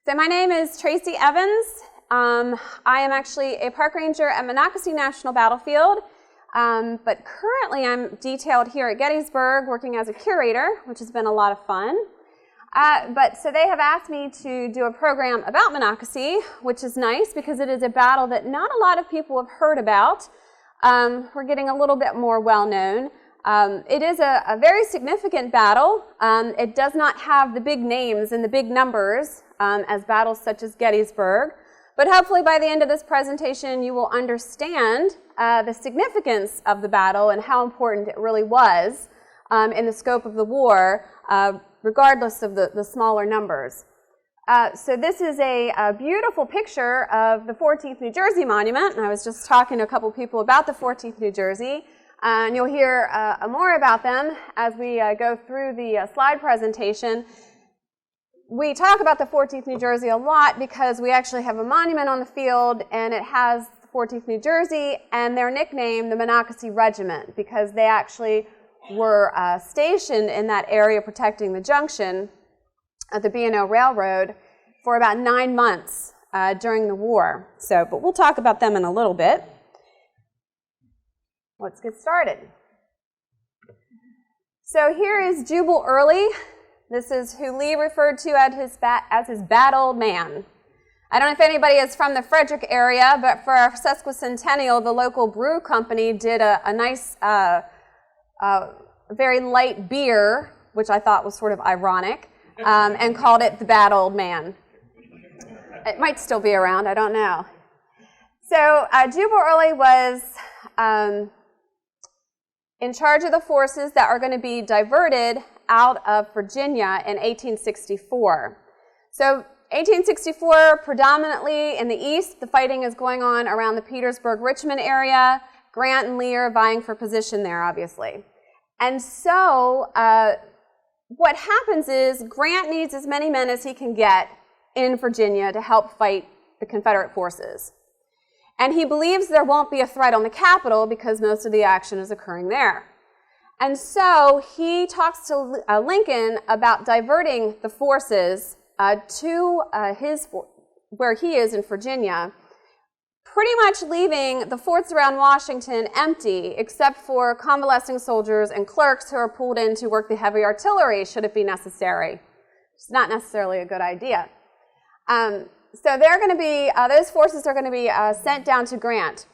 So my name is Tracy Evans. I am actually a park ranger at Monocacy National Battlefield, but currently I'm detailed here at Gettysburg working as a curator, which has been a lot of fun. So they have asked me to do a program about Monocacy, which is nice because it is a battle that not a lot of people have heard about. We're getting a little bit more well-known. It is a very significant battle. It does not have the big names and the big numbers as battles such as Gettysburg, but hopefully by the end of this presentation you will understand the significance of the battle and how important it really was in the scope of the war, regardless of the smaller numbers. So this is a beautiful picture of the 14th New Jersey Monument, and I was just talking to a couple people about the 14th New Jersey, and you'll hear more about them as we go through the slide presentation. We talk about the 14th New Jersey a lot because we actually have a monument on the field, and it has the 14th New Jersey and their nickname, the Monocacy Regiment, because they actually were stationed in that area protecting the junction at the B&O Railroad for about 9 months during the war. But we'll talk about them in a little bit. Let's get started. So here is Jubal Early. This is who Lee referred to as his bad old man. I don't know if anybody is from the Frederick area, but for our sesquicentennial, the local brew company did a nice, very light beer, which I thought was sort of ironic, and called it the bad old man. It might still be around, I don't know. So Jubal Early was in charge of the forces that are going to be diverted out of Virginia in 1864. So 1864, predominantly in the east, the fighting is going on around the Petersburg-Richmond area. Grant and Lee are vying for position there, obviously. And so what happens is Grant needs as many men as he can get in Virginia to help fight the Confederate forces. And he believes there won't be a threat on the capital because most of the action is occurring there. And so he talks to Lincoln about diverting the forces to where he is in Virginia, pretty much leaving the forts around Washington empty, except for convalescing soldiers and clerks who are pulled in to work the heavy artillery should it be necessary. It's not necessarily a good idea. So they're going to be, those forces are going to be sent down to Grant.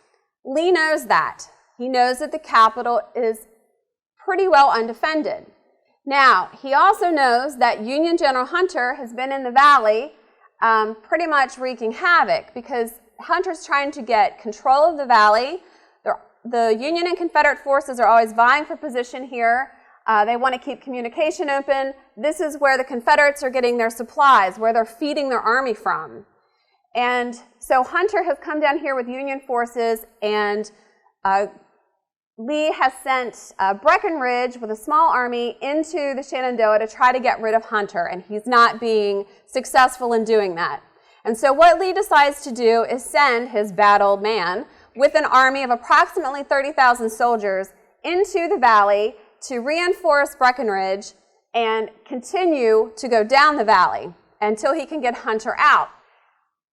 Lee knows that. He knows that the capital is pretty well undefended. Now, he also knows that Union General Hunter has been in the valley pretty much wreaking havoc because Hunter's trying to get control of the valley. The Union and Confederate forces are always vying for position here. They want to keep communication open. This is where the Confederates are getting their supplies, where they're feeding their army from. And so Hunter has come down here with Union forces, and Lee has sent Breckinridge with a small army into the Shenandoah to try to get rid of Hunter, and he's not being successful in doing that. And so what Lee decides to do is send his bad old man with an army of approximately 30,000 soldiers into the valley to reinforce Breckinridge and continue to go down the valley until he can get Hunter out.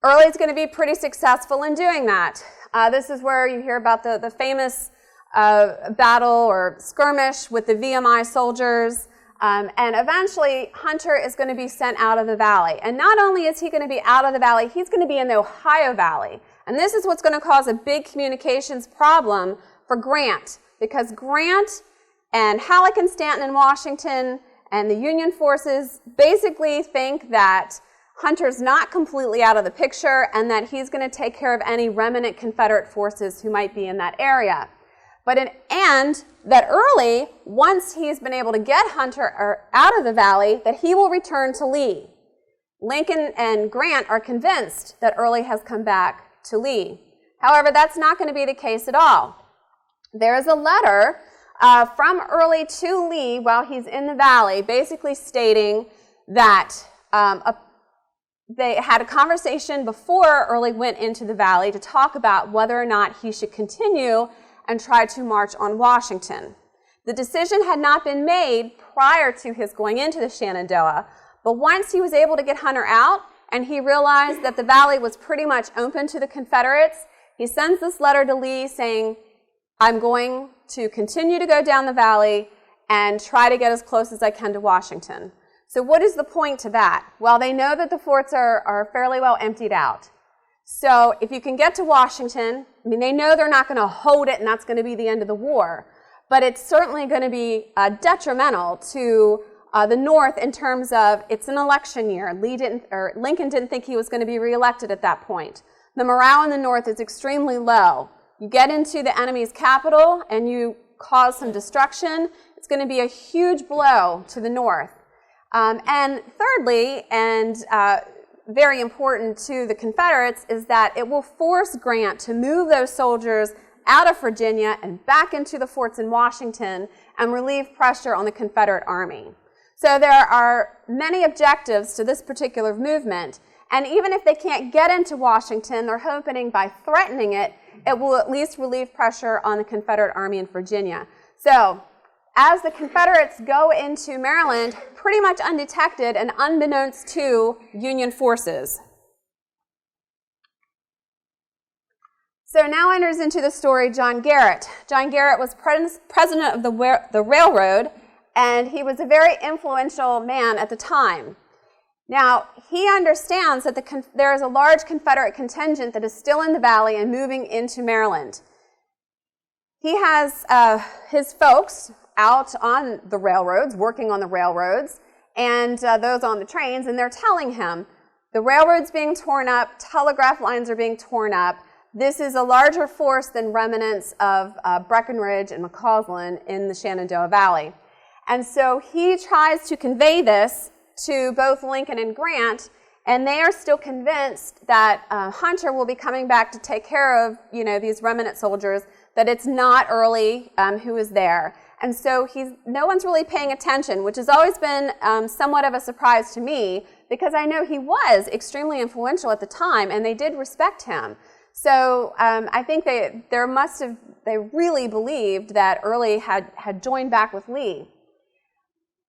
Early's going to be pretty successful in doing that. This is where you hear about the famous battle or skirmish with the VMI soldiers, and eventually Hunter is going to be sent out of the valley. And not only is he going to be out of the valley, he's going to be in the Ohio Valley. And this is what's going to cause a big communications problem for Grant, because Grant and Halleck and Stanton in Washington and the Union forces basically think that Hunter's not completely out of the picture and that he's going to take care of any remnant Confederate forces who might be in that area. And that Early, once he's been able to get Hunter out of the valley, that he will return to Lee. Lincoln and Grant are convinced that Early has come back to Lee. However, that's not going to be the case at all. There is a letter from Early to Lee while he's in the valley, basically stating that they had a conversation before Early went into the valley to talk about whether or not he should continue and try to march on Washington. The decision had not been made prior to his going into the Shenandoah, but once he was able to get Hunter out and he realized that the valley was pretty much open to the Confederates. He sends this letter to Lee saying, I'm going to continue to go down the valley and try to get as close as I can to Washington. So what is the point to that? Well, they know that the forts are fairly well emptied out. So if you can get to Washington, I mean, they know they're not going to hold it and that's going to be the end of the war, but it's certainly going to be detrimental to the North in terms of it's an election year. Lincoln didn't think he was going to be reelected at that point. The morale in the North is extremely low. You get into the enemy's capital and you cause some destruction, it's going to be a huge blow to the North. And thirdly, and very important to the Confederates, is that it will force Grant to move those soldiers out of Virginia and back into the forts in Washington and relieve pressure on the Confederate Army. So there are many objectives to this particular movement, and even if they can't get into Washington, they're hoping by threatening it, it will at least relieve pressure on the Confederate Army in Virginia. So as the Confederates go into Maryland, pretty much undetected and unbeknownst to Union forces. So now enters into the story John Garrett. John Garrett was president of the railroad, and he was a very influential man at the time. Now, he understands that there is a large Confederate contingent that is still in the valley and moving into Maryland. He has his folks out on the railroads, working on the railroads, and those on the trains, and they're telling him, the railroad's being torn up, telegraph lines are being torn up, this is a larger force than remnants of Breckinridge and McCausland in the Shenandoah Valley. And so he tries to convey this to both Lincoln and Grant, and they are still convinced that Hunter will be coming back to take care of, these remnant soldiers, that it's not Early who is there. And so no one's really paying attention, which has always been somewhat of a surprise to me, because I know he was extremely influential at the time, and they did respect him. So I think they really believed that Early had joined back with Lee.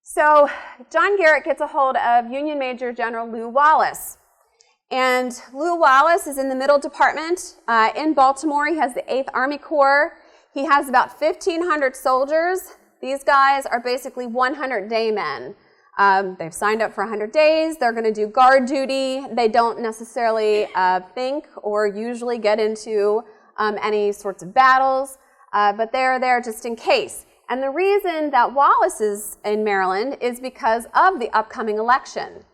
So John Garrett gets a hold of Union Major General Lew Wallace. And Lew Wallace is in the Middle Department in Baltimore. He has the 8th Army Corps. He has about 1,500 soldiers. These guys are basically 100-day men. They've signed up for 100 days. They're going to do guard duty. They don't necessarily think or usually get into any sorts of battles, but they're there just in case. And the reason that Wallace is in Maryland is because of the upcoming election.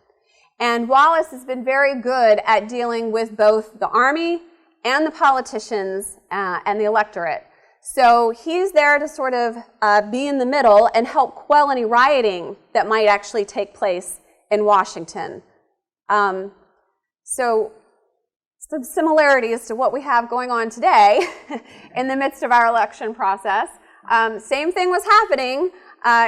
And Wallace has been very good at dealing with both the Army and the politicians and the electorate. So he's there to sort of be in the middle and help quell any rioting that might actually take place in Washington. So some similarities to what we have going on today in the midst of our election process. Same thing was happening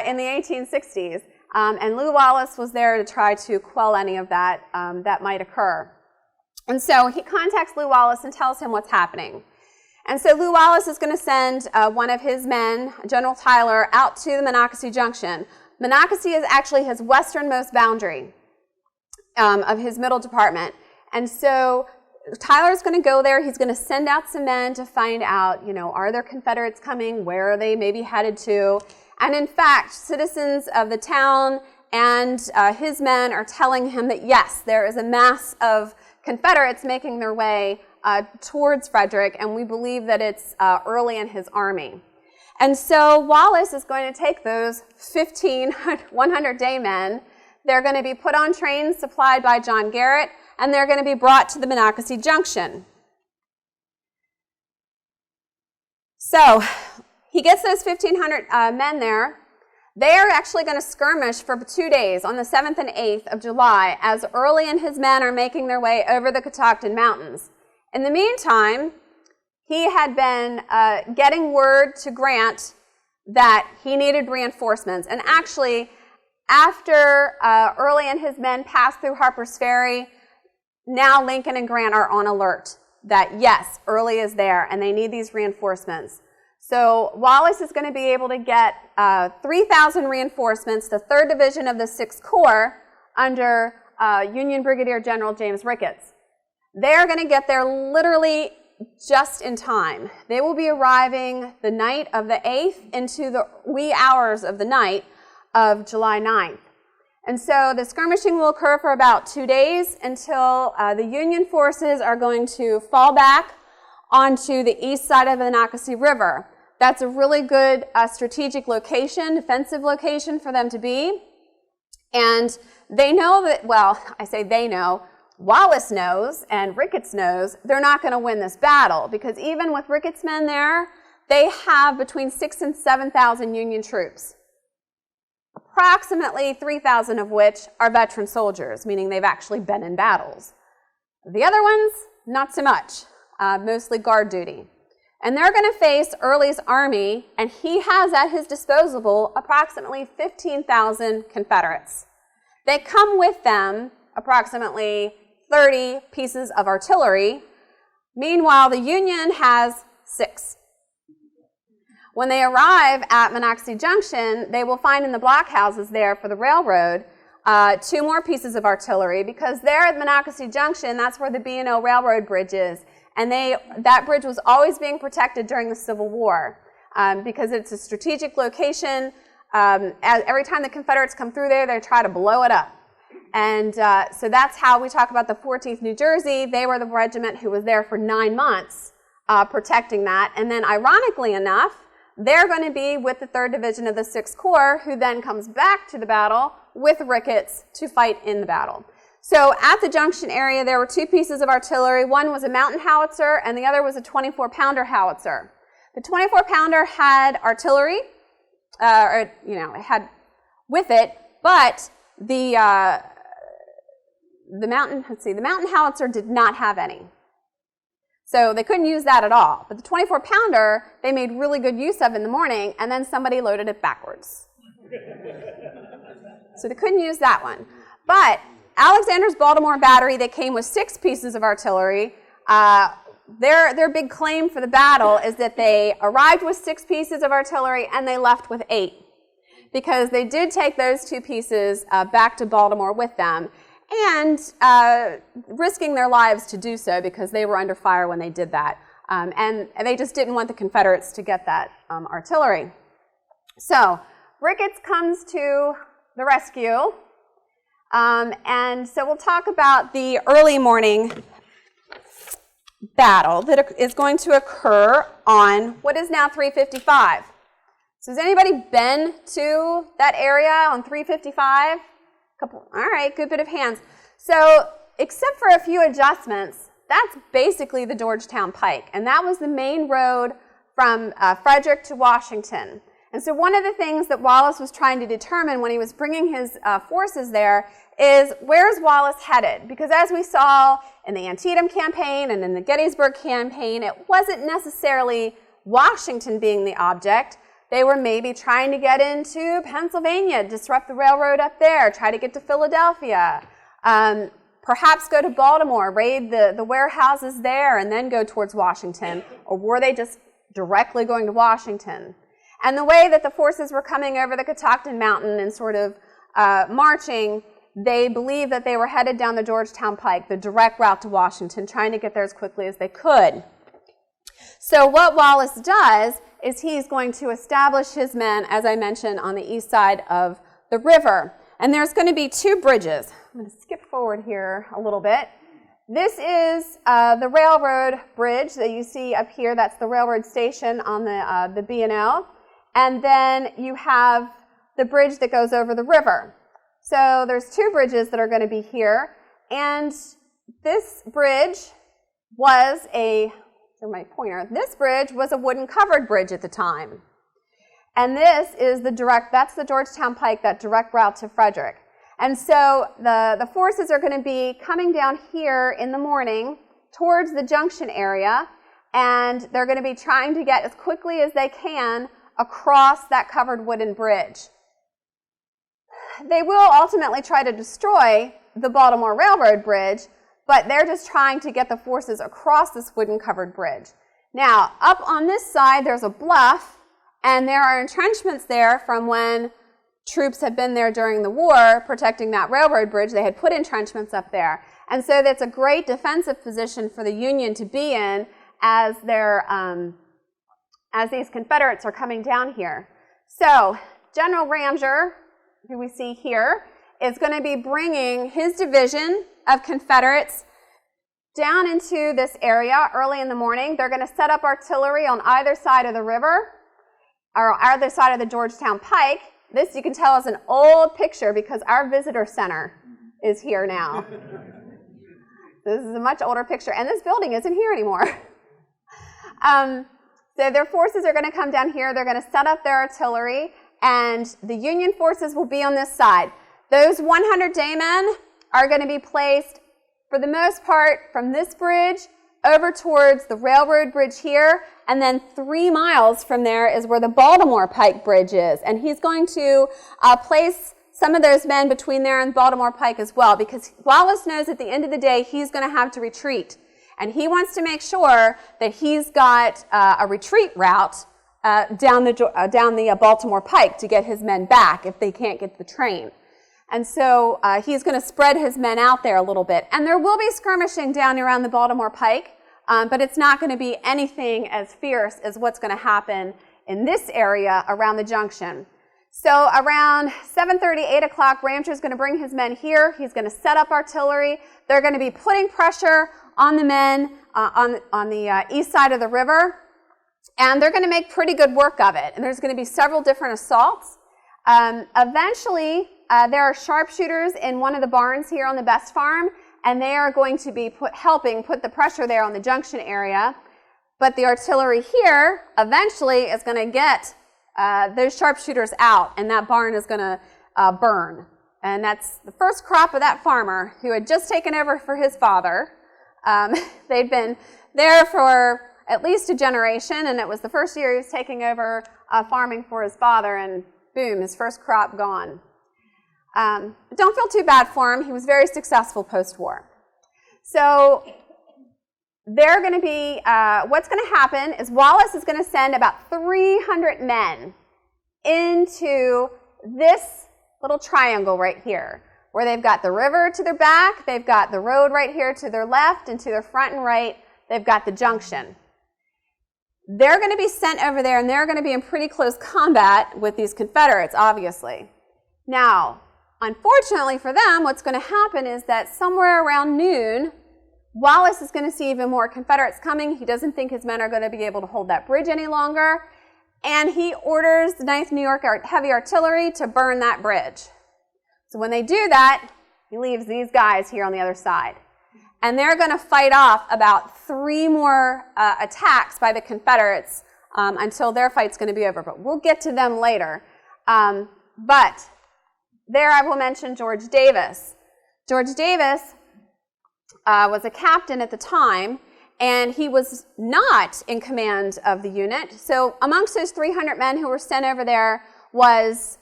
in the 1860s, and Lew Wallace was there to try to quell any of that that might occur. And so he contacts Lew Wallace and tells him what's happening. And so Lew Wallace is going to send one of his men, General Tyler, out to the Monocacy Junction. Monocacy is actually his westernmost boundary of his Middle Department. And so Tyler's going to go there. He's going to send out some men to find out, are there Confederates coming? Where are they maybe headed to? And in fact, citizens of the town and his men are telling him that, yes, there is a mass of Confederates making their way towards Frederick, and we believe that it's Early and his army. And so Wallace is going to take those 100-day men. They're going to be put on trains supplied by John Garrett, and they're going to be brought to the Monocacy Junction. So he gets those 1,500 men there. They are actually going to skirmish for 2 days on the 7th and 8th of July as Early and his men are making their way over the Catoctin Mountains. In the meantime, he had been getting word to Grant that he needed reinforcements. And actually, after Early and his men passed through Harper's Ferry, now Lincoln and Grant are on alert that, yes, Early is there and they need these reinforcements. So Wallace is going to be able to get 3,000 reinforcements, the 3rd Division of the 6th Corps, under Union Brigadier General James Ricketts. They're going to get there literally just in time. They will be arriving the night of the 8th into the wee hours of the night of July 9th. And so the skirmishing will occur for about 2 days until the Union forces are going to fall back onto the east side of the Monocacy River. That's a really good strategic location, defensive location for them to be. And they know that, well, I say they know, Wallace knows and Ricketts knows they're not going to win this battle, because even with Ricketts' men there, they have between 6,000 and 7,000 Union troops, approximately 3,000 of which are veteran soldiers, meaning they've actually been in battles. The other ones, not so much, mostly guard duty. And they're going to face Early's army, and he has at his disposal approximately 15,000 Confederates. They come with them approximately 30 pieces of artillery. Meanwhile, the Union has 6. When they arrive at Monocacy Junction, they will find in the blockhouses there for the railroad 2 more pieces of artillery, because there at Monocacy Junction, that's where the B&O Railroad Bridge is. And that bridge was always being protected during the Civil War because it's a strategic location. Every time the Confederates come through there, they try to blow it up. And so that's how we talk about the 14th New Jersey. They were the regiment who was there for 9 months protecting that. And then ironically enough, they're going to be with the 3rd Division of the 6th Corps, who then comes back to the battle with Ricketts to fight in the battle. So at the junction area, there were 2 pieces of artillery. One was a mountain howitzer, and the other was a 24-pounder howitzer. The 24-pounder had artillery, it had with it, but the mountain howitzer did not have any. So they couldn't use that at all. But the 24-pounder, they made really good use of in the morning, and then somebody loaded it backwards. So they couldn't use that one. But Alexander's Baltimore battery, they came with 6 pieces of artillery. Their big claim for the battle is that they arrived with 6 pieces of artillery and they left with 8, because they did take those 2 pieces back to Baltimore with them, and risking their lives to do so because they were under fire when they did that. And they just didn't want the Confederates to get that artillery. So Ricketts comes to the rescue. And so we'll talk about the early morning battle that is going to occur on what is now 355. So has anybody been to that area on 355? All right, good bit of hands. So except for a few adjustments, that's basically the Georgetown Pike. And that was the main road from Frederick to Washington. And so one of the things that Wallace was trying to determine when he was bringing his forces there is, where's Wallace headed? Because as we saw in the Antietam campaign and in the Gettysburg campaign, it wasn't necessarily Washington being the object. They were maybe trying to get into Pennsylvania, disrupt the railroad up there, try to get to Philadelphia, perhaps go to Baltimore, raid the warehouses there, and then go towards Washington. Or were they just directly going to Washington? And the way that the forces were coming over the Catoctin Mountain and sort of marching, they believed that they were headed down the Georgetown Pike, the direct route to Washington, trying to get there as quickly as they could. So what Wallace does is he's going to establish his men, as I mentioned, on the east side of the river. And there's going to be 2 bridges. I'm going to skip forward here a little bit. This is the railroad bridge that you see up here. That's the railroad station on the B&O. And then you have the bridge that goes over the river. So there's 2 bridges that are going to be here. And this bridge was my pointer, this bridge was a wooden covered bridge at the time. And this is that's the Georgetown Pike, that direct route to Frederick. And so the forces are going to be coming down here in the morning towards the junction area, and they're going to be trying to get as quickly as they can across that covered wooden bridge. They will ultimately try to destroy the Baltimore Railroad Bridge, but they're just trying to get the forces across this wooden covered bridge. Now, up on this side, there's a bluff, and there are entrenchments there from when troops had been there during the war protecting that railroad bridge. They had put entrenchments up there. And so that's a great defensive position for the Union to be in as these Confederates are coming down here. So General Ramseur, who we see here, is going to be bringing his division of Confederates down into this area early in the morning. They're going to set up artillery on either side of the river, or either side of the Georgetown Pike. This you can tell is an old picture because our visitor center is here now. This is a much older picture, and this building isn't here anymore. So their forces are going to come down here. They're going to set up their artillery, and the Union forces will be on this side. Those 100 day men are going to be placed, for the most part, from this bridge over towards the railroad bridge here, and then 3 miles from there is where the Baltimore Pike Bridge is. And he's going to place some of those men between there and Baltimore Pike as well, because Wallace knows at the end of the day he's going to have to retreat. And he wants to make sure that he's got a retreat route down the Baltimore Pike to get his men back if they can't get the train. And so he's going to spread his men out there a little bit. And there will be skirmishing down around the Baltimore Pike, but it's not going to be anything as fierce as what's going to happen in this area around the junction. So around 7:30, 8 o'clock, Ramseur's going to bring his men here. He's going to set up artillery. They're going to be putting pressure on the men on the east side of the river, and they're going to make pretty good work of it. And there's going to be several different assaults. Eventually, there are sharpshooters in one of the barns here on the Best Farm, and they are going to be helping put the pressure there on the junction area. But the artillery here eventually is going to get those sharpshooters out, and that barn is going to burn. And that's the first crop of that farmer who had just taken over for his father. They'd been there for at least a generation, and it was the first year he was taking over farming for his father, and boom, his first crop gone. But don't feel too bad for him. He was very successful post-war. So they're going to be, what's going to happen is Wallace is going to send about 300 men into this little triangle right here, where they've got the river to their back, they've got the road right here to their left, and to their front and right, they've got the junction. They're going to be sent over there, and they're going to be in pretty close combat with these Confederates, obviously. Now, unfortunately for them, what's going to happen is that somewhere around noon, Wallace is going to see even more Confederates coming. He doesn't think his men are going to be able to hold that bridge any longer, and he orders the 9th New York Heavy Artillery to burn that bridge. So when they do that, he leaves these guys here on the other side. And they're going to fight off about 3 more attacks by the Confederates until their fight's going to be over. But we'll get to them later. But there I will mention George Davis. George Davis was a captain at the time, and he was not in command of the unit. So amongst those 300 men who were sent over there was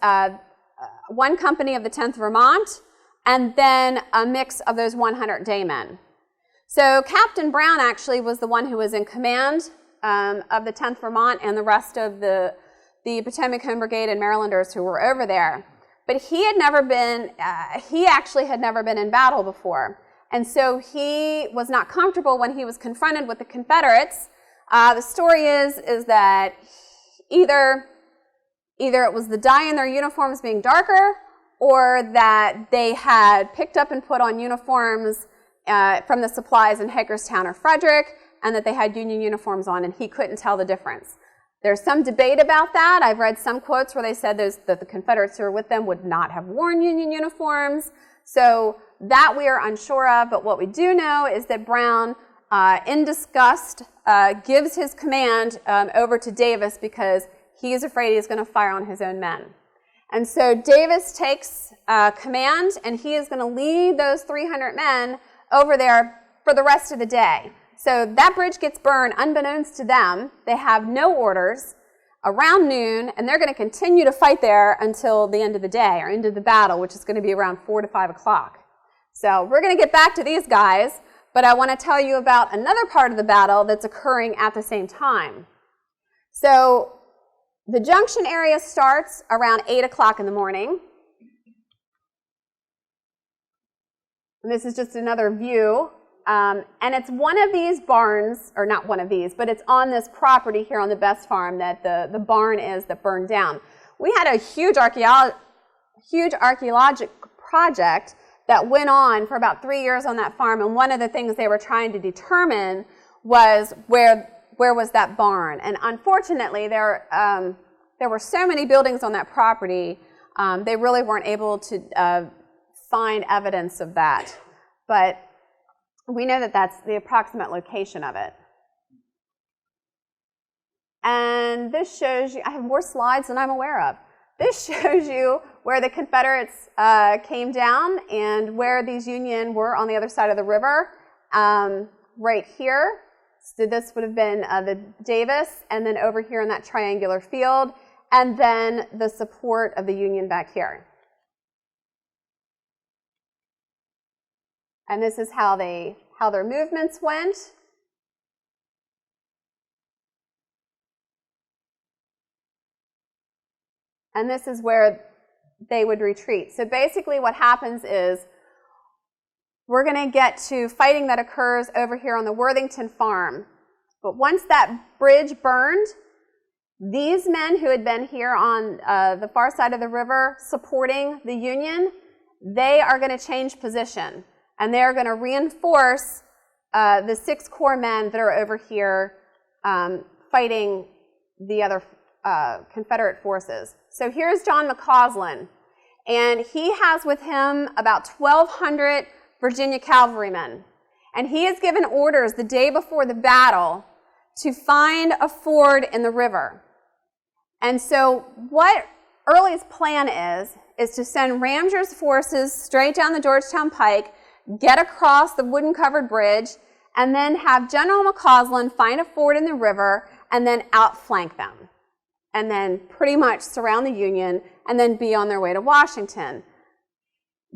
one company of the 10th Vermont, and then a mix of those 100 day men. So Captain Brown actually was the one who was in command of the 10th Vermont and the rest of the Potomac Home Brigade and Marylanders who were over there. But he actually had never been in battle before. And so he was not comfortable when he was confronted with the Confederates. The story is that either it was the dye in their uniforms being darker, or that they had picked up and put on uniforms from the supplies in Hagerstown or Frederick, and that they had Union uniforms on, and he couldn't tell the difference. There's some debate about that. I've read some quotes where they said that the Confederates who were with them would not have worn Union uniforms. So that we are unsure of, but what we do know is that Brown, in disgust, gives his command over to Davis because he is afraid he's going to fire on his own men. And so Davis takes command, and he is going to lead those 300 men over there for the rest of the day. So that bridge gets burned unbeknownst to them. They have no orders around noon, and they're going to continue to fight there until the end of the day, or end of the battle, which is going to be around 4 to 5 o'clock. So we're going to get back to these guys, but I want to tell you about another part of the battle that's occurring at the same time. So The junction area starts around 8 o'clock in the morning. And this is just another view. And it's one of these barns, or not one of these, but it's on this property here on the Best Farm that the barn is that burned down. We had a huge archaeological project that went on for about 3 years on that farm, and one of the things they were trying to determine was where was that barn. And unfortunately, there were so many buildings on that property, they really weren't able to find evidence of that. But we know that that's the approximate location of it. And this shows you, I have more slides than I'm aware of. This shows you where the Confederates came down and where these Union were on the other side of the river. Right here, so this would have been the Davis, and then over here in that triangular field, and then the support of the Union back here. And this is how their movements went. And this is where they would retreat. So basically what happens is we're going to get to fighting that occurs over here on the Worthington farm. But once that bridge burned, these men who had been here on the far side of the river supporting the Union, they are going to change position. And they're going to reinforce the 6 Corps men that are over here fighting the other Confederate forces. So here's John McCausland, and he has with him about 1,200 Virginia cavalrymen. And he is given orders the day before the battle to find a ford in the river. And so what Early's plan is to send Ramger's forces straight down the Georgetown Pike, get across the wooden-covered bridge, and then have General McCausland find a ford in the river and then outflank them. And then pretty much surround the Union and then be on their way to Washington.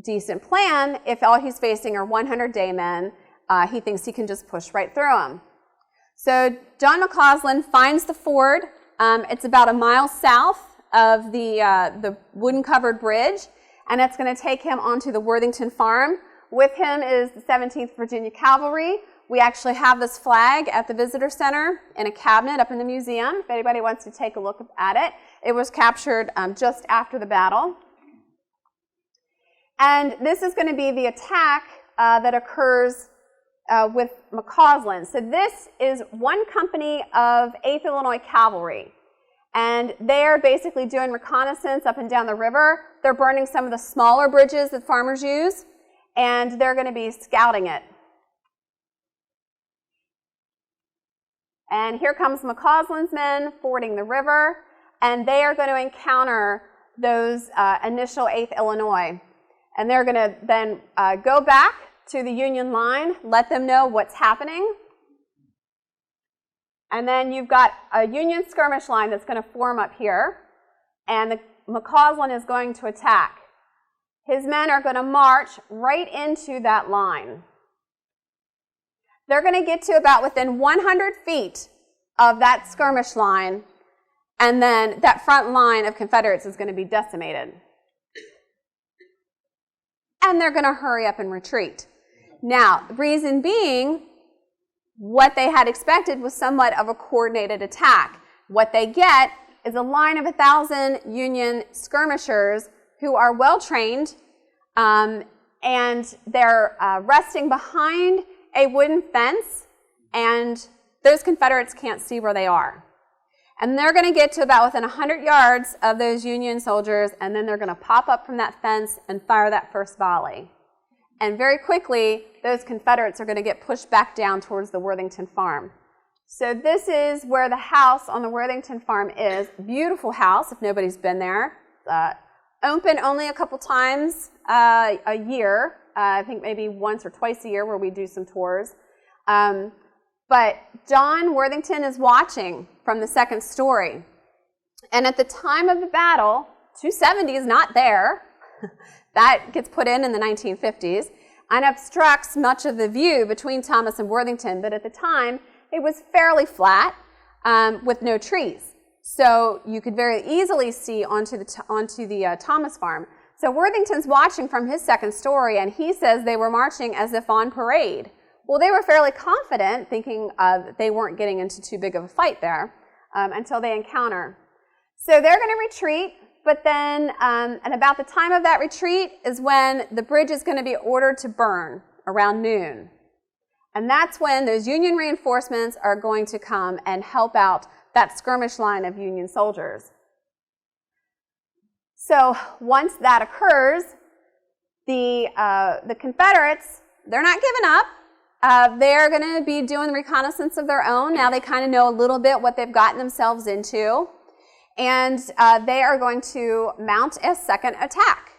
Decent plan if all he's facing are 100-day men. He thinks he can just push right through them. So John McCausland finds the ford. It's about a mile south of the wooden-covered bridge, and it's going to take him onto the Worthington farm. With him is the 17th Virginia Cavalry. We actually have this flag at the Visitor Center in a cabinet up in the museum, if anybody wants to take a look at it. It was captured just after the battle. And this is going to be the attack that occurs with McCausland. So this is one company of 8th Illinois Cavalry. And they're basically doing reconnaissance up and down the river. They're burning some of the smaller bridges that farmers use, and they're going to be scouting it. And here comes McCausland's men fording the river, and they are going to encounter those initial 8th Illinois. And they're going to then go back to the Union line, let them know what's happening. And then you've got a Union skirmish line that's going to form up here, and McCausland is going to attack. His men are going to march right into that line. They're going to get to about within 100 feet of that skirmish line, and then that front line of Confederates is going to be decimated. And they're going to hurry up and retreat. Now, the reason being, what they had expected was somewhat of a coordinated attack. What they get is a line of 1,000 Union skirmishers who are well-trained, and they're resting behind a wooden fence, and those Confederates can't see where they are. And they're going to get to about within 100 yards of those Union soldiers, and then they're going to pop up from that fence and fire that first volley. And very quickly, those Confederates are going to get pushed back down towards the Worthington farm. So this is where the house on the Worthington farm is. Beautiful house, if nobody's been there. Open only a couple times a year. I think maybe once or twice a year where we do some tours. But John Worthington is watching from the second story. And at the time of the battle, 270 is not there. That gets put in the 1950s and obstructs much of the view between Thomas and Worthington. But at the time, it was fairly flat with no trees. So you could very easily see onto the Thomas farm. So Worthington's watching from his second story, and he says they were marching as if on parade. Well, they were fairly confident, thinking that they weren't getting into too big of a fight there until they encounter. So they're going to retreat, but then at about the time of that retreat is when the bridge is going to be ordered to burn around noon. And that's when those Union reinforcements are going to come and help out that skirmish line of Union soldiers. So once that occurs, the Confederates, they're not giving up. They're going to be doing reconnaissance of their own. Now they kind of know a little bit what they've gotten themselves into. And they are going to mount a second attack.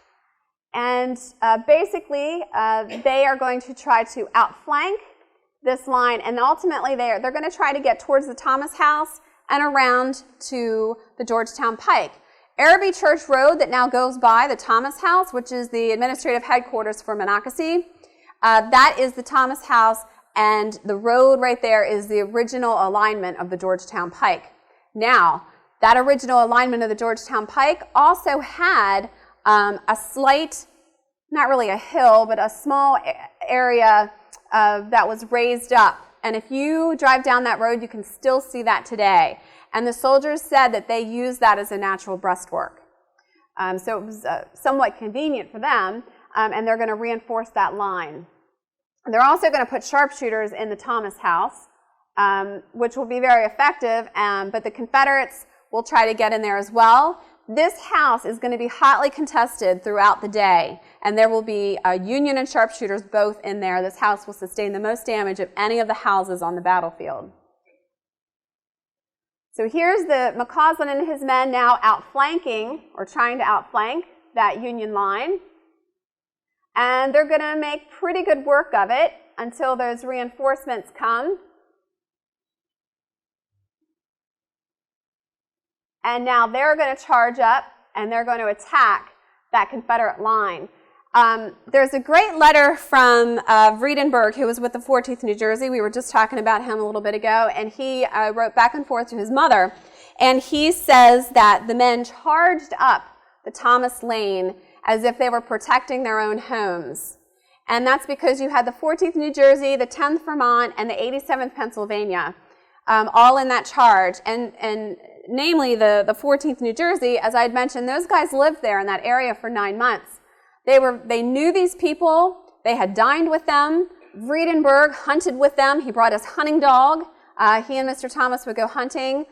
And basically, they are going to try to outflank this line, and ultimately they're going to try to get towards the Thomas House and around to the Georgetown Pike. Araby Church Road that now goes by the Thomas House, which is the administrative headquarters for Monocacy, that is the Thomas House, and the road right there is the original alignment of the Georgetown Pike. Now, that original alignment of the Georgetown Pike also had a slight, not really a hill, but a small area that was raised up. And if you drive down that road, you can still see that today. And the soldiers said that they used that as a natural breastwork. So it was somewhat convenient for them, and they're going to reinforce that line. They're also going to put sharpshooters in the Thomas House, which will be very effective, but the Confederates will try to get in there as well. This house is going to be hotly contested throughout the day, and there will be Union and sharpshooters both in there. This house will sustain the most damage of any of the houses on the battlefield. So here's the McCausland and his men now outflanking, or trying to outflank, that Union line. And they're going to make pretty good work of it until those reinforcements come. And now they're going to charge up, and they're going to attack that Confederate line. There's a great letter from Vredenburg, who was with the 14th New Jersey. We were just talking about him a little bit ago, and he wrote back and forth to his mother. And he says that the men charged up the Thomas Lane as if they were protecting their own homes. And that's because you had the 14th New Jersey, the 10th Vermont, and the 87th Pennsylvania, all in that charge. And namely the 14th New Jersey, as I had mentioned, those guys lived there in that area for 9 months. They knew these people. They had dined with them. Vredenburg hunted with them. He brought his hunting dog. He and Mr. Thomas would go hunting.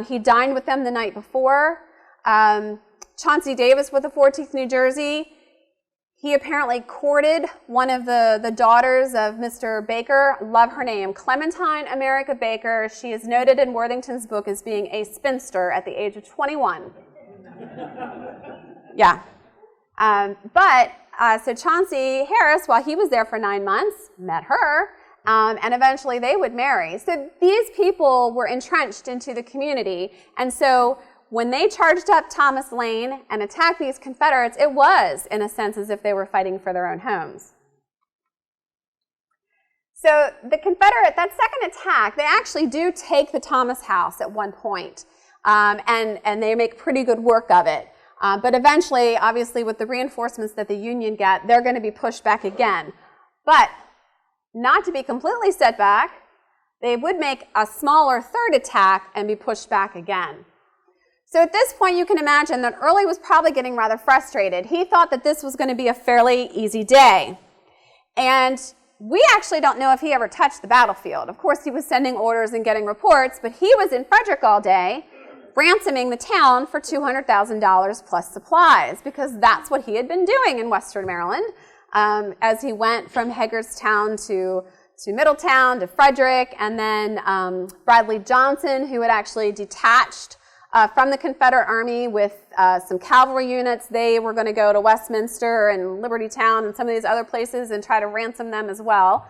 He dined with them the night before. Chauncey Davis with the 14th New Jersey. He apparently courted one of the daughters of Mr. Baker. Love her name, Clementine America Baker. She is noted in Worthington's book as being a spinster at the age of 21. Yeah. So Chauncey Harris, while he was there for 9 months, met her, and eventually they would marry. So these people were entrenched into the community, and so when they charged up Thomas Lane and attacked these Confederates, it was, in a sense, as if they were fighting for their own homes. So the Confederate, that second attack, they actually do take the Thomas House at one point, and they make pretty good work of it. But eventually, obviously, with the reinforcements that the Union get, they're going to be pushed back again. But not to be completely set back, they would make a smaller third attack and be pushed back again. So at this point, you can imagine that Early was probably getting rather frustrated. He thought that this was going to be a fairly easy day. And we actually don't know if he ever touched the battlefield. Of course, he was sending orders and getting reports, but he was in Frederick all day, ransoming the town for $200,000 plus supplies, because that's what he had been doing in Western Maryland as he went from Hagerstown to Middletown to Frederick, and then Bradley Johnson, who had actually detached from the Confederate Army with some cavalry units. They were going to go to Westminster and Libertytown and some of these other places and try to ransom them as well.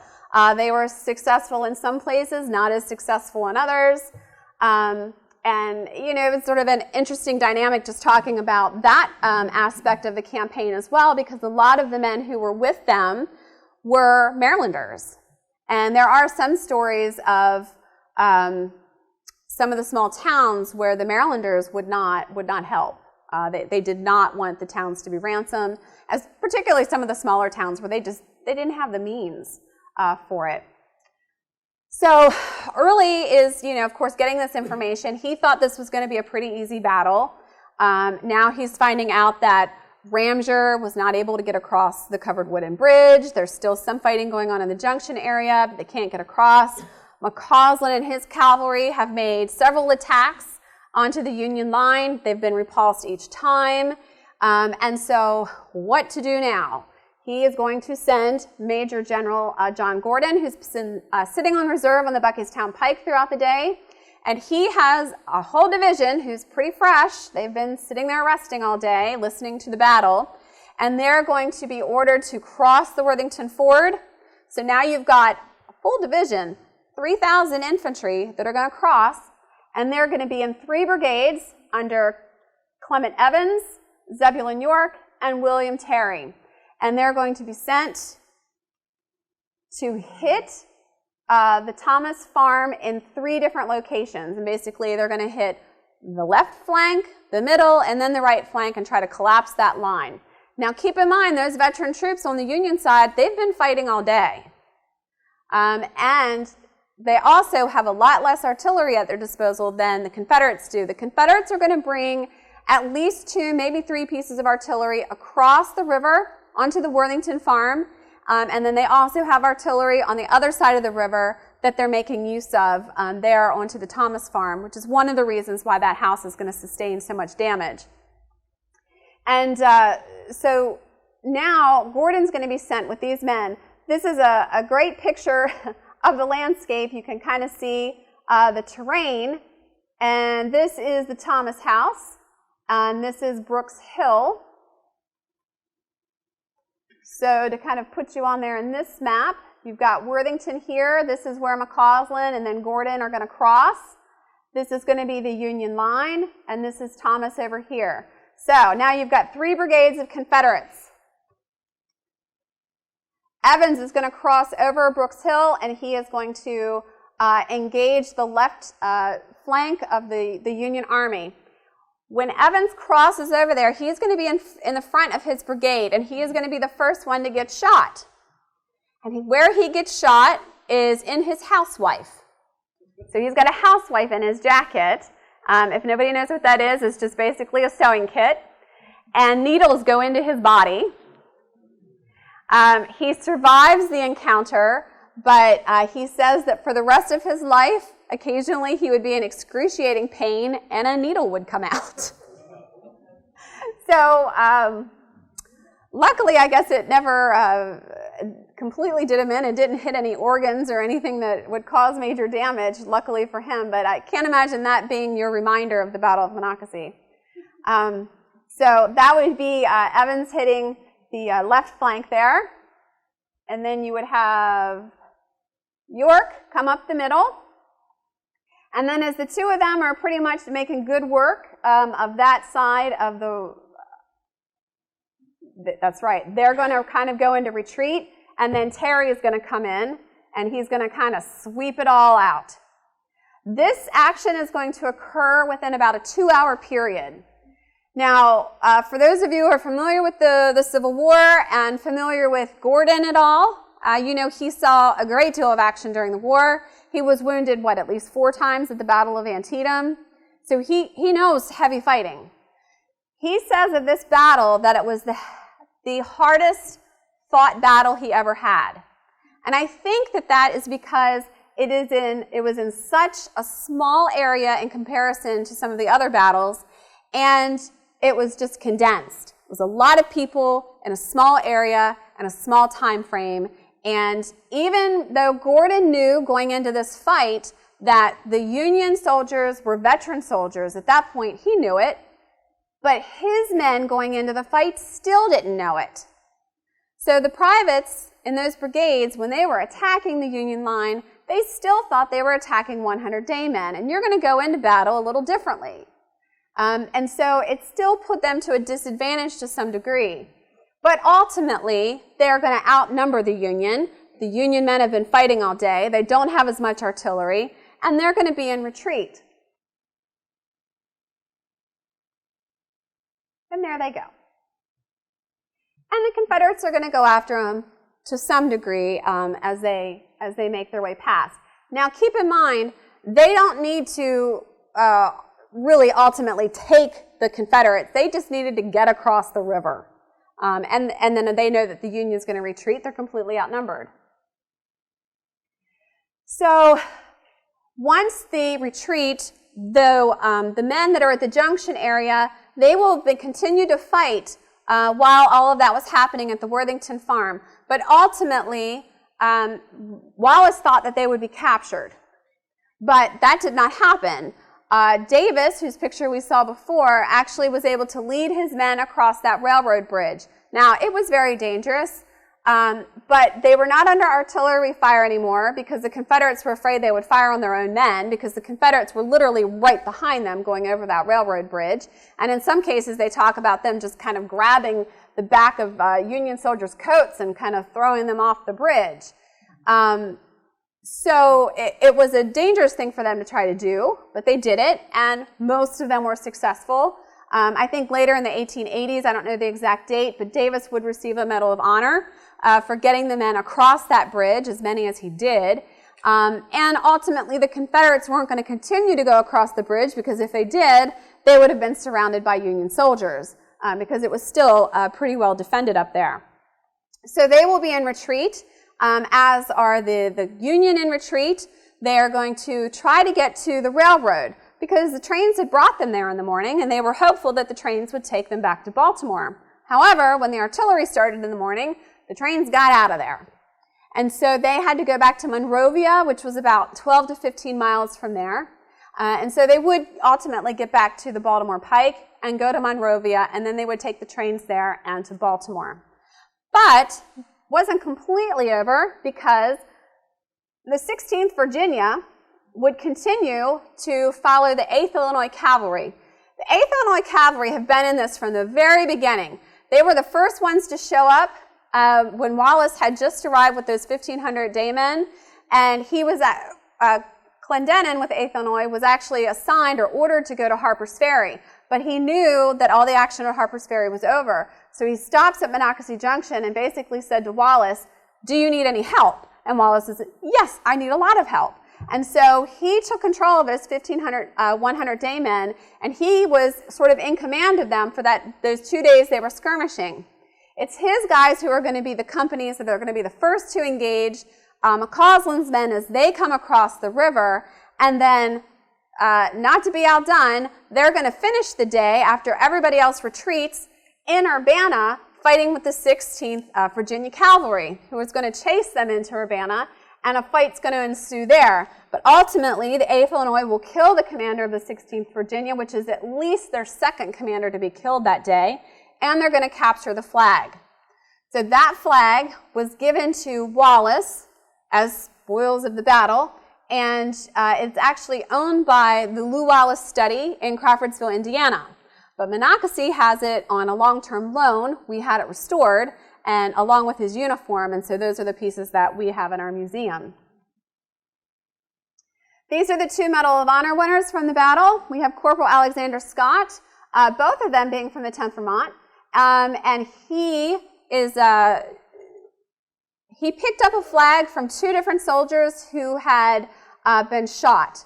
They were successful in some places, not as successful in others. And, you know, it was sort of an interesting dynamic just talking about that aspect of the campaign as well, because a lot of the men who were with them were Marylanders. And there are some stories of some of the small towns where the Marylanders would not help. They did not want the towns to be ransomed, as particularly some of the smaller towns where they didn't have the means for it. So Early is, of course, getting this information. He thought this was going to be a pretty easy battle. Now he's finding out that Ramseur was not able to get across the covered wooden bridge. There's still some fighting going on in the junction area, but they can't get across. McCausland and his cavalry have made several attacks onto the Union line. They've been repulsed each time. And so what to do now? He is going to send Major General John Gordon, who's been sitting on reserve on the Buckestown Pike throughout the day. And he has a whole division who's pretty fresh. They've been sitting there resting all day, listening to the battle. And they're going to be ordered to cross the Worthington Ford. So now you've got a full division, 3,000 infantry that are going to cross. And they're going to be in 3 brigades under Clement Evans, Zebulon York, and William Terry. And they're going to be sent to hit the Thomas Farm in 3 different locations. And basically, they're going to hit the left flank, the middle, and then the right flank and try to collapse that line. Now, keep in mind, those veteran troops on the Union side, they've been fighting all day. And they also have a lot less artillery at their disposal than the Confederates do. The Confederates are going to bring at least 2, maybe 3 pieces of artillery across the river onto the Worthington Farm. And then they also have artillery on the other side of the river that they're making use of there onto the Thomas Farm, which is one of the reasons why that house is going to sustain so much damage. And so now Gordon's going to be sent with these men. This is a great picture of the landscape. You can kind of see the terrain. And this is the Thomas House. And this is Brooks Hill. So to kind of put you on there in this map, you've got Worthington here. This is where McCausland and then Gordon are going to cross. This is going to be the Union line, and this is Thomas over here. So now you've got 3 brigades of Confederates. Evans is going to cross over Brooks Hill, and he is going to engage the left flank of the Union Army. When Evans crosses over there, he's going to be in the front of his brigade, and he is going to be the first one to get shot. And where he gets shot is in his housewife. So he's got a housewife in his jacket. If nobody knows what that is, it's just basically a sewing kit. And needles go into his body. He survives the encounter, but he says that for the rest of his life, occasionally he would be in excruciating pain and a needle would come out. So luckily, I guess it never completely did him in. It didn't hit any organs or anything that would cause major damage, luckily for him. But I can't imagine that being your reminder of the Battle of Monocacy. So that would be Evans hitting the left flank there. And then you would have York come up the middle. And then as the 2 of them are pretty much making good work of that side of that's right, they're going to kind of go into retreat, and then Terry is going to come in, and he's going to kind of sweep it all out. This action is going to occur within about a 2-hour period. Now, for those of you who are familiar with the Civil War and familiar with Gordon at all, you know he saw a great deal of action during the war. He was wounded, at least 4 times at the Battle of Antietam. So he knows heavy fighting. He says of this battle that it was the hardest fought battle he ever had. And I think that is because it was in such a small area in comparison to some of the other battles, and it was just condensed. It was a lot of people in a small area and a small time frame. And even though Gordon knew going into this fight that the Union soldiers were veteran soldiers, at that point he knew it, but his men going into the fight still didn't know it. So the privates in those brigades, when they were attacking the Union line, they still thought they were attacking 100-day men, and you're going to go into battle a little differently. And so it still put them to a disadvantage to some degree. But ultimately, they're going to outnumber the Union. The Union men have been fighting all day. They don't have as much artillery, and they're going to be in retreat. And there they go. And the Confederates are going to go after them to some degree as they make their way past. Now, keep in mind, they don't need to really ultimately take the Confederates. They just needed to get across the river. And then they know that the Union is going to retreat. They're completely outnumbered. So once they retreat, though, the men that are at the junction area, they will continue to fight while all of that was happening at the Worthington farm. But ultimately, Wallace thought that they would be captured. But that did not happen. Davis, whose picture we saw before, actually was able to lead his men across that railroad bridge. Now, it was very dangerous, but they were not under artillery fire anymore because the Confederates were afraid they would fire on their own men because the Confederates were literally right behind them going over that railroad bridge. And in some cases, they talk about them just kind of grabbing the back of Union soldiers' coats and kind of throwing them off the bridge. So it was a dangerous thing for them to try to do, but they did it, and most of them were successful. I think later in the 1880s, I don't know the exact date, but Davis would receive a Medal of Honor for getting the men across that bridge, as many as he did. And ultimately, the Confederates weren't going to continue to go across the bridge because if they did, they would have been surrounded by Union soldiers because it was still pretty well defended up there. So they will be in retreat. As are the Union in retreat. They are going to try to get to the railroad because the trains had brought them there in the morning and they were hopeful that the trains would take them back to Baltimore. However, when the artillery started in the morning, the trains got out of there. And so they had to go back to Monrovia, which was about 12 to 15 miles from there. And so they would ultimately get back to the Baltimore Pike and go to Monrovia, and then they would take the trains there and to Baltimore. But wasn't completely over because the 16th Virginia would continue to follow the 8th Illinois Cavalry. The 8th Illinois Cavalry have been in this from the very beginning. They were the first ones to show up when Wallace had just arrived with those 1,500 daymen, and he was at Clendenin with the 8th Illinois was actually assigned or ordered to go to Harper's Ferry, but he knew that all the action at Harper's Ferry was over. So he stops at Monocacy Junction and basically said to Wallace, "Do you need any help?" And Wallace said, "Yes, I need a lot of help." And so he took control of those 100 daymen, and he was sort of in command of them for those 2 days they were skirmishing. It's his guys who are going to be the companies that are going to be the first to engage McCausland's men as they come across the river, and then not to be outdone, they're going to finish the day after everybody else retreats in Urbana, fighting with the 16th Virginia Cavalry, who is going to chase them into Urbana, and a fight's going to ensue there. But ultimately, the 8th Illinois will kill the commander of the 16th Virginia, which is at least their second commander to be killed that day, and they're going to capture the flag. So that flag was given to Wallace as spoils of the battle, and it's actually owned by the Lew Wallace Study in Crawfordsville, Indiana. But Monocacy has it on a long-term loan. We had it restored, and along with his uniform, and so those are the pieces that we have in our museum. These are the two Medal of Honor winners from the battle. We have Corporal Alexander Scott, both of them being from the 10th Vermont, and he picked up a flag from two different soldiers who had been shot.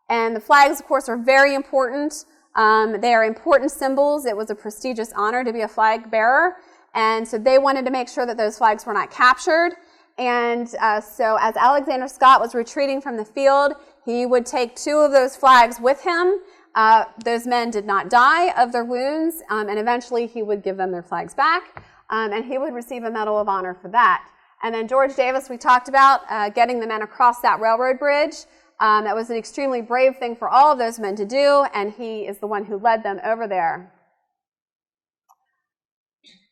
And the flags, of course, are very important. They are important symbols. It was a prestigious honor to be a flag bearer. And so they wanted to make sure that those flags were not captured. And so as Alexander Scott was retreating from the field, he would take two of those flags with him. Those men did not die of their wounds, and eventually he would give them their flags back, and he would receive a Medal of Honor for that. And then George Davis, we talked about getting the men across that railroad bridge. That was an extremely brave thing for all of those men to do, and he is the one who led them over there.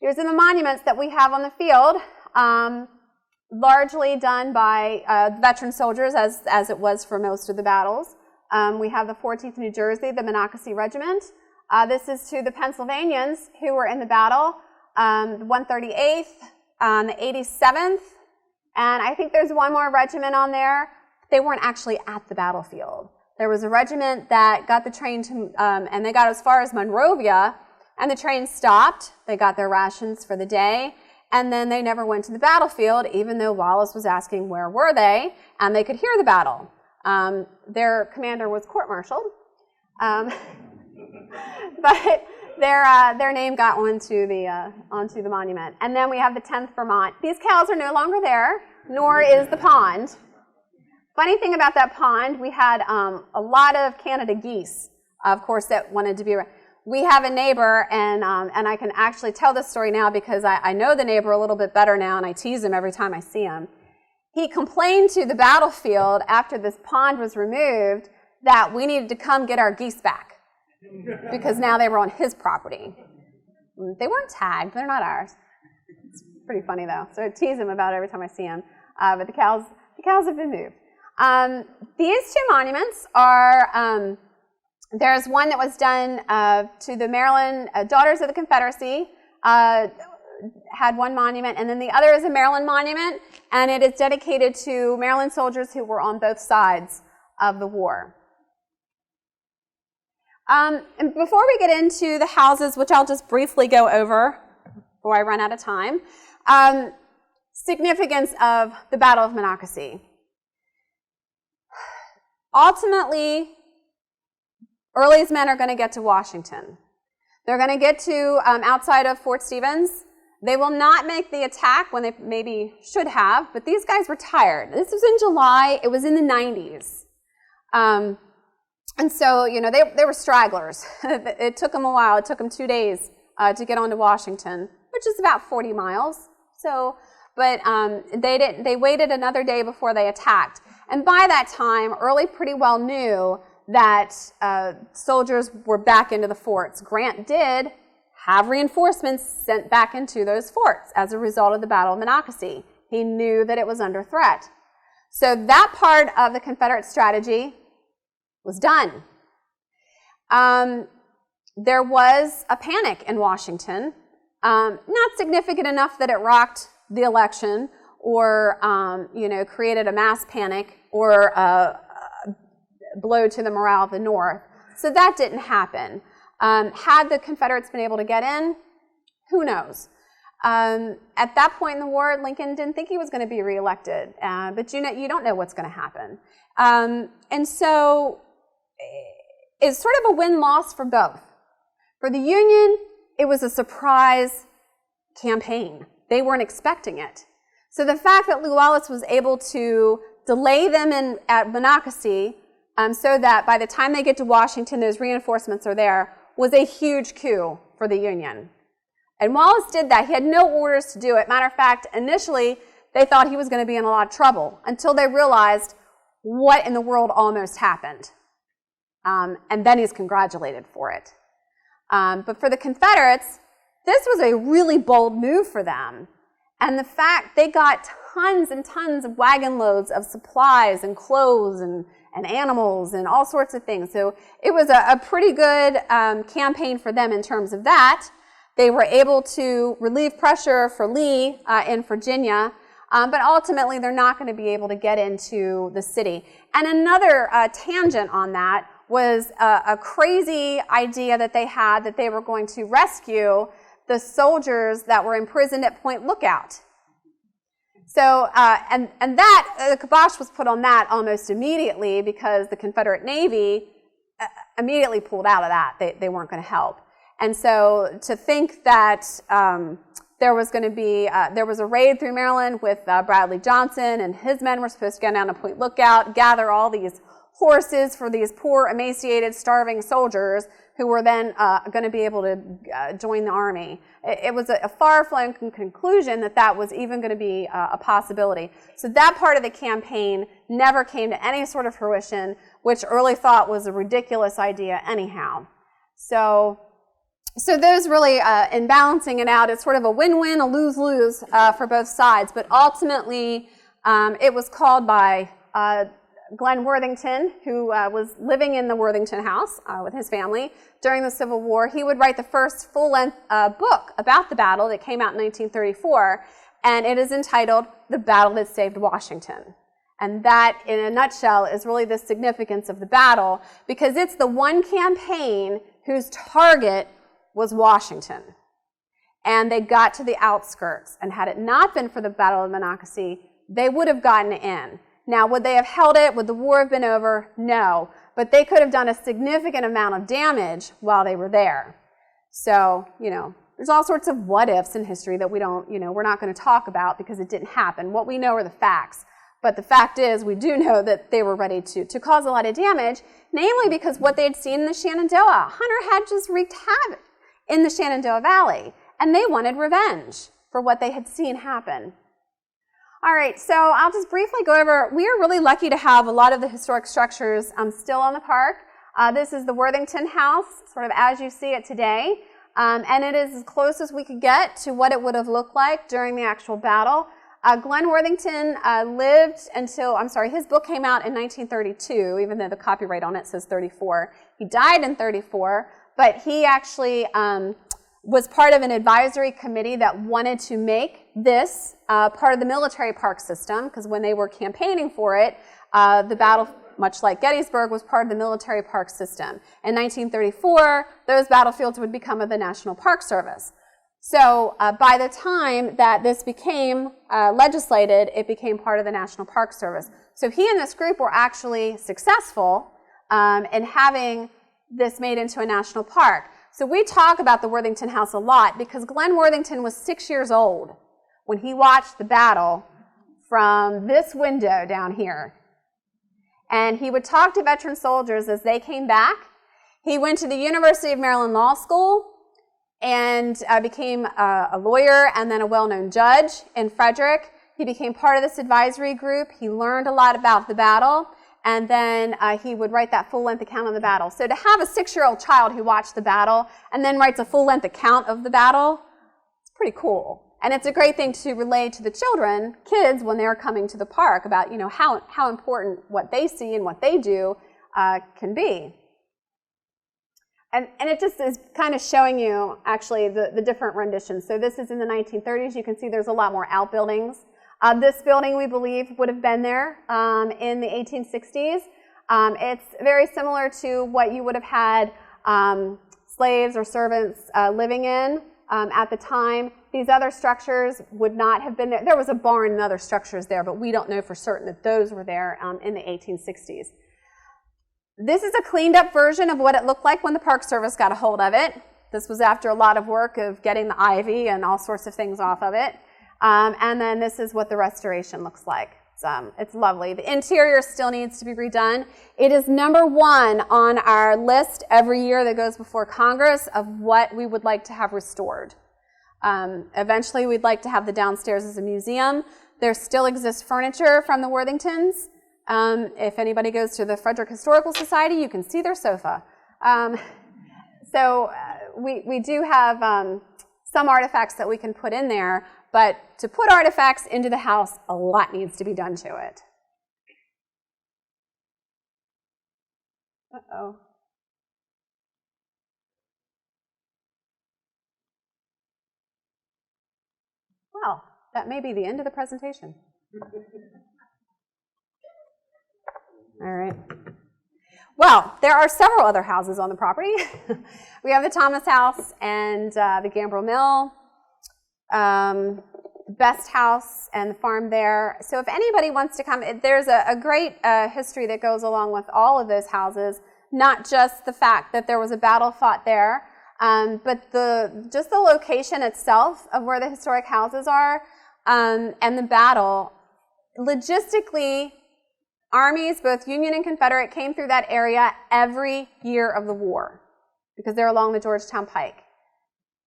Here's the monuments that we have on the field, largely done by veteran soldiers, as it was for most of the battles. We have the 14th New Jersey, the Monocacy Regiment. This is to the Pennsylvanians who were in the battle, the 138th, the 87th, and I think there's one more regiment on there. They weren't actually at the battlefield. There was a regiment that got the train to, and they got as far as Monrovia, and the train stopped. They got their rations for the day, and then they never went to the battlefield, even though Wallace was asking where were they, and they could hear the battle. Their commander was court-martialed, but their name got onto the monument. And then we have the 10th Vermont. These cows are no longer there, nor is the pond. Funny thing about that pond, we had a lot of Canada geese, of course, that wanted to be around. We have a neighbor, and I can actually tell this story now because I know the neighbor a little bit better now, and I tease him every time I see him. He complained to the battlefield after this pond was removed that we needed to come get our geese back because now they were on his property. They weren't tagged. They're not ours. It's pretty funny, though, so I tease him about it every time I see him. But the cows have been moved. These two monuments are... there's one that was done to the Maryland Daughters of the Confederacy, had one monument, and then the other is a Maryland monument, and it is dedicated to Maryland soldiers who were on both sides of the war. And before we get into the houses, which I'll just briefly go over before I run out of time, significance of the Battle of Monocacy. Ultimately, Early's men are going to get to Washington. They're going to get to outside of Fort Stevens. They will not make the attack when they maybe should have, but these guys were tired. This was in July. It was in the 90s. And so, you know, they were stragglers. It took them a while. It took them 2 days to get onto Washington, which is about 40 miles. So, but they waited another day before they attacked. And by that time, Early pretty well knew that soldiers were back into the forts. Grant did have reinforcements sent back into those forts as a result of the Battle of Monocacy. He knew that it was under threat. So that part of the Confederate strategy was done. There was a panic in Washington, not significant enough that it rocked the election or created a mass panic or a blow to the morale of the North. So that didn't happen. Had the Confederates been able to get in? Who knows? At that point in the war, Lincoln didn't think he was going to be reelected, but you don't know what's going to happen. And so it's sort of a win-loss for both. For the Union, it was a surprise campaign. They weren't expecting it. So the fact that Lew Wallace was able to delay them at Monocacy so that by the time they get to Washington, those reinforcements are there, was a huge coup for the Union. And Wallace did that. He had no orders to do it. Matter of fact, initially, they thought he was going to be in a lot of trouble until they realized what in the world almost happened. And then he's congratulated for it. But for the Confederates, this was a really bold move for them. And the fact they got tons and tons of wagon loads of supplies and clothes and animals and all sorts of things. So it was a pretty good campaign for them in terms of that. They were able to relieve pressure for Lee in Virginia, but ultimately they're not going to be able to get into the city. And another tangent on that was a crazy idea that they had that they were going to rescue the soldiers that were imprisoned at Point Lookout. So, and that, the kibosh was put on that almost immediately because the Confederate Navy immediately pulled out of that. They weren't going to help. And so to think that there was going to be, there was a raid through Maryland with Bradley Johnson and his men were supposed to get down to Point Lookout, gather all these horses for these poor, emaciated, starving soldiers who were then going to be able to join the army. It was a far-flung conclusion that that was even going to be a possibility. So that part of the campaign never came to any sort of fruition, which Early thought was a ridiculous idea anyhow. So those really, in balancing it out, it's sort of a win-win, a lose-lose for both sides. But ultimately, it was called by Glenn Worthington, who was living in the Worthington house with his family during the Civil War. He would write the first full-length book about the battle that came out in 1934, and it is entitled The Battle That Saved Washington. And that, in a nutshell, is really the significance of the battle, because it's the one campaign whose target was Washington. And they got to the outskirts. And had it not been for the Battle of Monocacy, they would have gotten in. Now, would they have held it? Would the war have been over? No. But they could have done a significant amount of damage while they were there. So, there's all sorts of what-ifs in history that we're not going to talk about because it didn't happen. What we know are the facts. But the fact is, we do know that they were ready to cause a lot of damage, namely because what they'd seen in the Shenandoah. Hunter had just wreaked havoc in the Shenandoah Valley, and they wanted revenge for what they had seen happen. All right, so I'll just briefly go over, we are really lucky to have a lot of the historic structures still on the park. This is the Worthington House, sort of as you see it today, and it is as close as we could get to what it would have looked like during the actual battle. Glenn Worthington lived until, his book came out in 1932, even though the copyright on it says 34. He died in 34, but he actually was part of an advisory committee that wanted to make this part of the military park system, because when they were campaigning for it, the battle, much like Gettysburg, was part of the military park system. In 1934, those battlefields would become of the National Park Service. So by the time that this became legislated, it became part of the National Park Service. So he and this group were actually successful in having this made into a national park. So we talk about the Worthington House a lot because Glenn Worthington was 6 years old when he watched the battle from this window down here. And he would talk to veteran soldiers as they came back. He went to the University of Maryland Law School and became a lawyer and then a well-known judge in Frederick. He became part of this advisory group. He learned a lot about the battle. And then he would write that full-length account of the battle. So to have a 6-year-old child who watched the battle and then writes a full-length account of the battle, it's pretty cool. And it's a great thing to relay to the kids, when they're coming to the park about, how important what they see and what they do can be. And it just is kind of showing you, actually, the different renditions. So this is in the 1930s. You can see there's a lot more outbuildings. This building, we believe, would have been there in the 1860s. It's very similar to what you would have had slaves or servants living in at the time. These other structures would not have been there. There was a barn and other structures there, but we don't know for certain that those were there in the 1860s. This is a cleaned up version of what it looked like when the Park Service got a hold of it. This was after a lot of work of getting the ivy and all sorts of things off of it. And then this is what the restoration looks like. It's lovely. The interior still needs to be redone. It is number 1 on our list every year that goes before Congress of what we would like to have restored. Eventually, we'd like to have the downstairs as a museum. There still exists furniture from the Worthingtons. If anybody goes to the Frederick Historical Society, you can see their sofa. So we do have some artifacts that we can put in there. But to put artifacts into the house, a lot needs to be done to it. Uh-oh. Well, that may be the end of the presentation. All right. Well, there are several other houses on the property. We have the Thomas House and the Gambrel Mill. Best House and the farm there. So if anybody wants to come, there's a great history that goes along with all of those houses, not just the fact that there was a battle fought there, but just the location itself of where the historic houses are and the battle. Logistically, armies, both Union and Confederate, came through that area every year of the war because they're along the Georgetown Pike.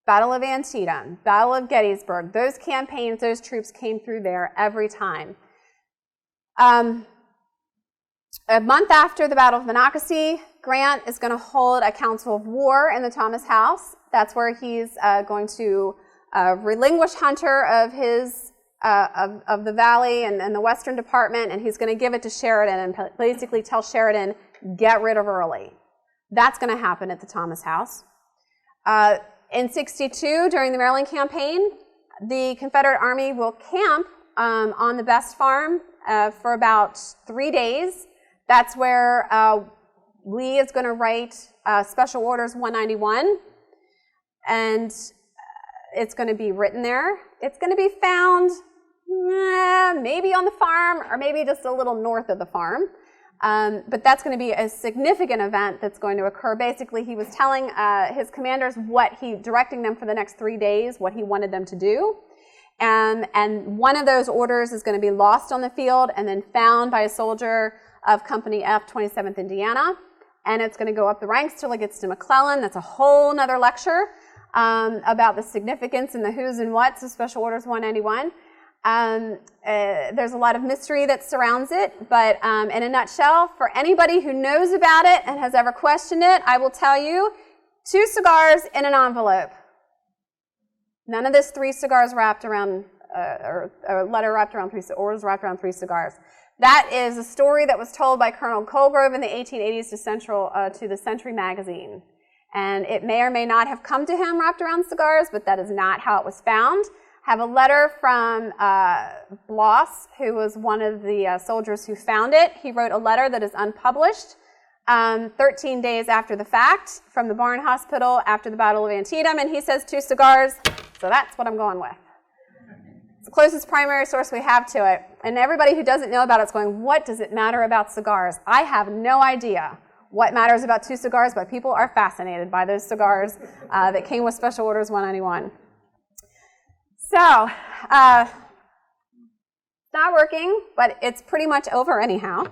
Battle of Antietam, Battle of Gettysburg, those campaigns, those troops came through there every time. A month after the Battle of Monocacy, Grant is going to hold a council of war in the Thomas House. That's where he's going to relinquish Hunter of his of the Valley and the Western Department, and he's going to give it to Sheridan and basically tell Sheridan, get rid of Early. That's going to happen at the Thomas House. In 62, during the Maryland campaign, the Confederate Army will camp on the Best Farm for about 3 days. That's where Lee is going to write Special Orders 191. and it's going to be written there. It's going to be found maybe on the farm or maybe just a little north of the farm. But that's going to be a significant event that's going to occur. Basically, he was telling his commanders directing them for the next 3 days, what he wanted them to do. And one of those orders is going to be lost on the field and then found by a soldier of Company F, 27th Indiana. And it's going to go up the ranks till it gets to McClellan. That's a whole nother lecture about the significance and the who's and what's of Special Orders 191. There's a lot of mystery that surrounds it, but in a nutshell, for anybody who knows about it and has ever questioned it, I will tell you, 2 cigars in an envelope. None of this 3 cigars wrapped around, or a letter wrapped around 3, orders wrapped around 3 cigars. That is a story that was told by Colonel Colgrove in the 1880s to the Century magazine. And it may or may not have come to him wrapped around cigars, but that is not how it was found. I have a letter from Bloss, who was one of the soldiers who found it. He wrote a letter that is unpublished 13 days after the fact from the Barn Hospital after the Battle of Antietam, and he says 2 cigars, so that's what I'm going with. It's the closest primary source we have to it. And everybody who doesn't know about it is going, what does it matter about cigars? I have no idea what matters about 2 cigars, but people are fascinated by those cigars that came with Special Orders 191. So, it's not working, but it's pretty much over anyhow.